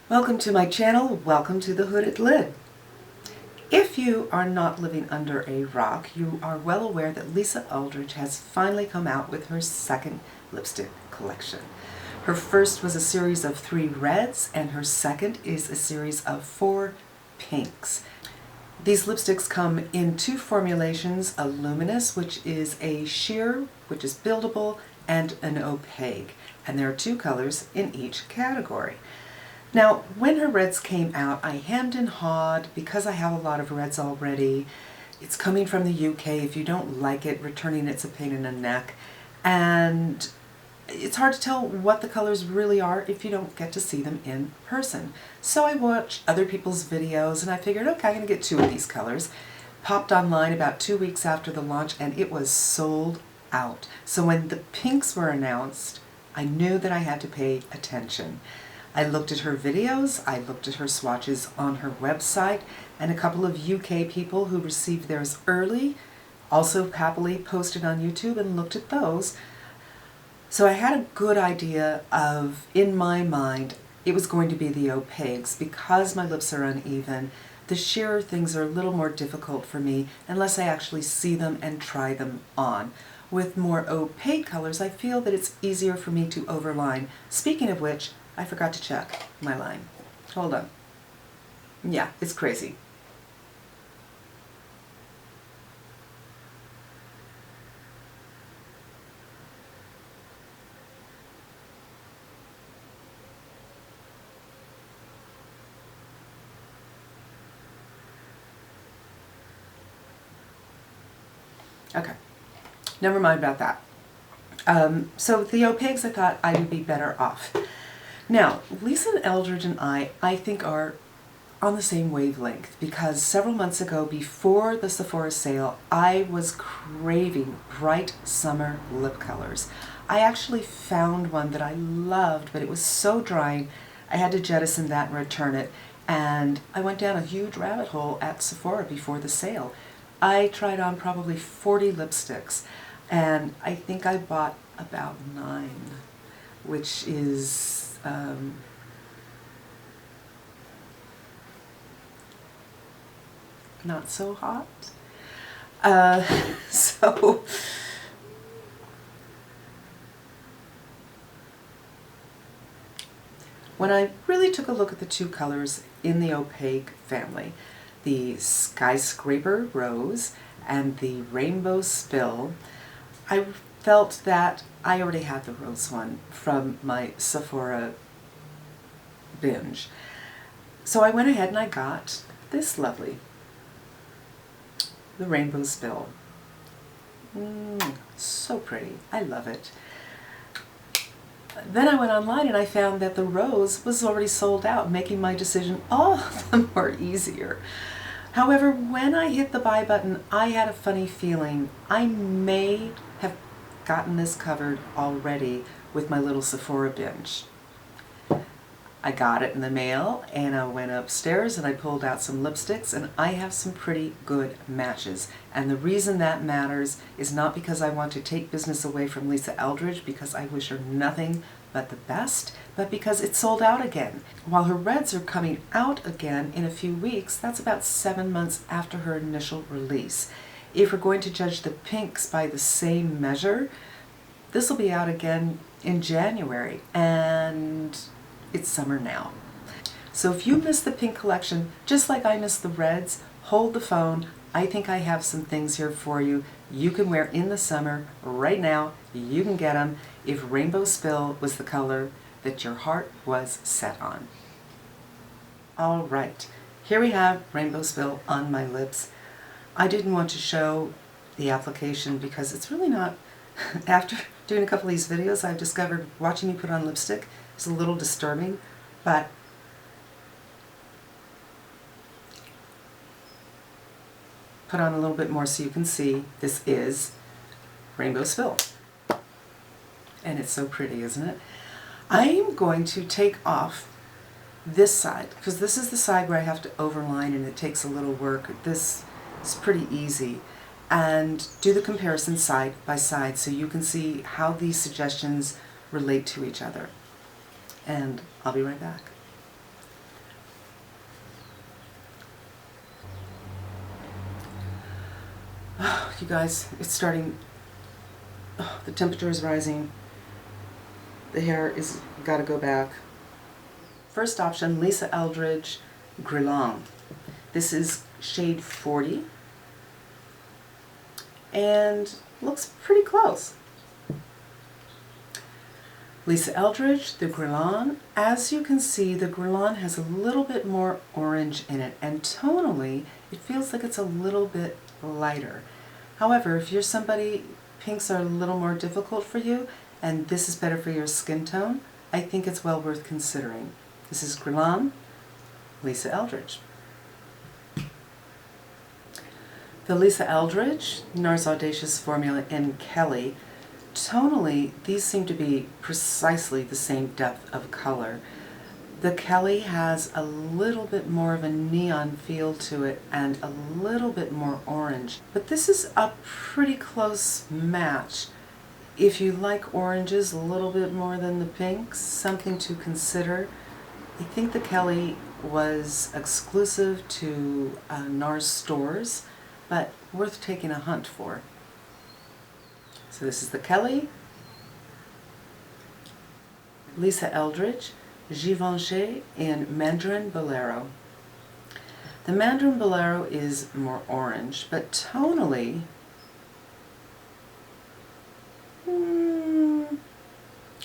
Welcome to my channel. Welcome to the Hooded Lid. If you are not living under a rock, you are well aware that Lisa Eldridge has finally come out with her second lipstick collection. Her first was a series of 3 reds, and her second is a series of 4 pinks. These lipsticks come in 2 formulations, a luminous, which is a sheer, which is buildable, and an opaque. And there are 2 colors in each category. Now, when her reds came out, I hemmed and hawed because I have a lot of reds already. It's coming from the UK. If you don't like it, returning it's a pain in the neck. And it's hard to tell what the colors really are if you don't get to see them in person. So I watched other people's videos and I figured, okay, I'm going to get 2 of these colors. Popped online about 2 weeks after the launch and it was sold out. So when the pinks were announced, I knew that I had to pay attention. I looked at her videos, I looked at her swatches on her website, and a couple of UK people who received theirs early also happily posted on YouTube and looked at those. So I had a good idea of, in my mind, it was going to be the opaques. Because my lips are uneven, the sheerer things are a little more difficult for me unless I actually see them and try them on. With more opaque colors, I feel that it's easier for me to overline. Speaking of which, I forgot to check my line. Hold on. Yeah, it's crazy. Okay, never mind about that. So the opaques, I thought I would be better off. Now, Lisa Eldridge and I think, are on the same wavelength because several months ago, before the Sephora sale, I was craving bright summer lip colors. I actually found one that I loved, but it was so drying, I had to jettison that and return it, and I went down a huge rabbit hole at Sephora before the sale. I tried on probably 40 lipsticks, and I think I bought about 9, which is not so hot. So when I really took a look at the 2 colors in the opaque family, the Skyscraper Rose and the Rainbow Spill, I felt that I already had the rose one from my Sephora binge. So I went ahead and I got this lovely, the Rainbow Spill. So pretty. I love it. Then I went online and I found that the rose was already sold out, making my decision all the more easier. However, when I hit the buy button, I had a funny feeling I may have gotten this covered already with my little Sephora binge. I got it in the mail and I went upstairs and I pulled out some lipsticks, and I have some pretty good matches. And the reason that matters is not because I want to take business away from Lisa Eldridge, because I wish her nothing but the best, but because it's sold out again. While her reds are coming out again in a few weeks, that's about 7 months after her initial release. If we're going to judge the pinks by the same measure, this will be out again in January, and it's summer now. So if you missed the pink collection, just like I missed the reds, hold the phone. I think I have some things here for you. You can wear in the summer right now. You can get them if Rainbow Spill was the color that your heart was set on. All right, here we have Rainbow Spill on my lips. I didn't want to show the application because it's really not, after doing a couple of these videos, I've discovered watching me put on lipstick is a little disturbing, but put on a little bit more so you can see this is Rainbow Spill. And it's so pretty, isn't it? I'm going to take off this side, because this is the side where I have to overline and it takes a little work. This is pretty easy. And do the comparison side by side so you can see how these suggestions relate to each other. And I'll be right back. you guys, it's starting, the temperature is rising. The hair is got to go back. First option, Lisa Eldridge Guerlain. This is shade 40 and looks pretty close. Lisa Eldridge, the Guerlain. As you can see, the Guerlain has a little bit more orange in it, and tonally it feels like it's a little bit lighter. However, if you're somebody, pinks are a little more difficult for you, and this is better for your skin tone, I think it's well worth considering. This is Guerlain, Lisa Eldridge. The Lisa Eldridge NARS Audacious formula in Kelly. Tonally, these seem to be precisely the same depth of color. The Kelly has a little bit more of a neon feel to it and a little bit more orange. But this is a pretty close match. If you like oranges a little bit more than the pinks, something to consider. I think the Kelly was exclusive to NARS stores, but worth taking a hunt for. So this is the Kelly, Lisa Eldridge, Givenchy in Mandarin Bolero. The Mandarin Bolero is more orange, but tonally,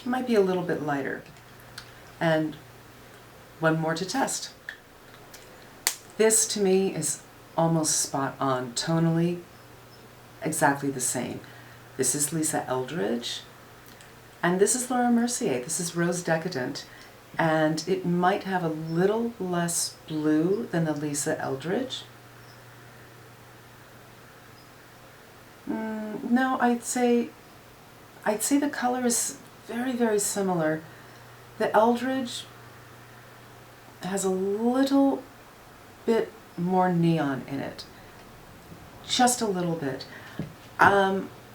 might be a little bit lighter. And one more to test. This to me is almost spot on, tonally exactly the same. This is Lisa Eldridge, and this is Laura Mercier. This is Rose Decadent, and it might have a little less blue than the Lisa Eldridge. No, I'd say the color is very, very similar. The Eldridge has a little bit more neon in it, just a little bit.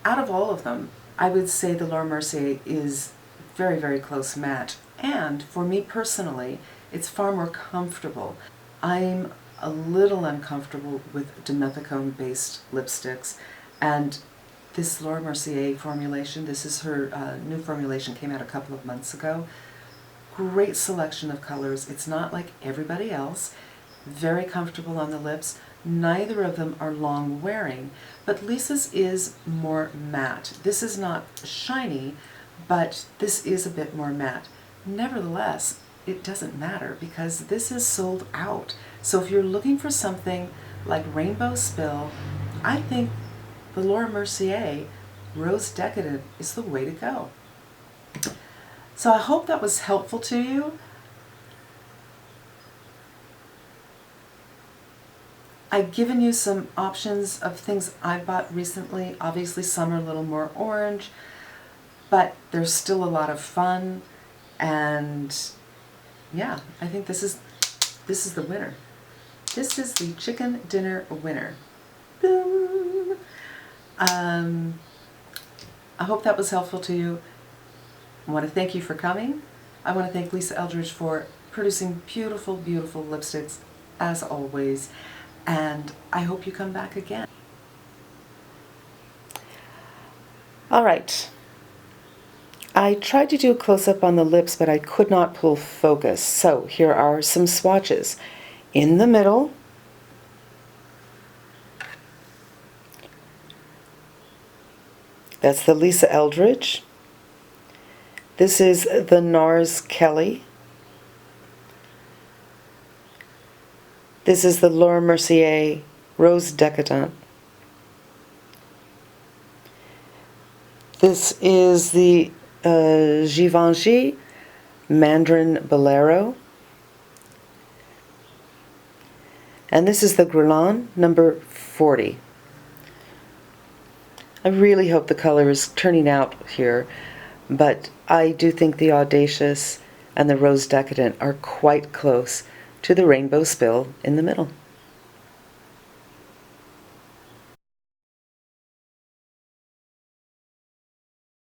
Out of all of them, I would say the Laura Mercier is very, very close match. And for me personally, it's far more comfortable. I'm a little uncomfortable with dimethicone-based lipsticks, and this Laura Mercier formulation, this is her new formulation, came out a couple of months ago. Great selection of colors. It's not like everybody else. Very comfortable on the lips. Neither of them are long wearing, but Lisa's is more matte. This is not shiny, but this is a bit more matte. Nevertheless, it doesn't matter because this is sold out. So if you're looking for something like Rainbow Spill, I think the Laura Mercier Rose Decadent is the way to go. So I hope that was helpful to you. I've given you some options of things I bought recently. Obviously some are a little more orange, but there's still a lot of fun, and yeah, I think this is the winner. This is the chicken dinner winner. Boom! I hope that was helpful to you. I want to thank you for coming. I want to thank Lisa Eldridge for producing beautiful, beautiful lipsticks as always. And I hope you come back again. All right. I tried to do a close-up on the lips, but I could not pull focus. So here are some swatches. In the middle, that's the Lisa Eldridge. This is the NARS Kelly. This is the Laura Mercier Rose Decadent. This is the Givenchy Mandarin Bolero. And this is the Guerlain number 40. I really hope the color is turning out here, but I do think the Audacious and the Rose Decadent are quite close to the Rainbow Spill in the middle.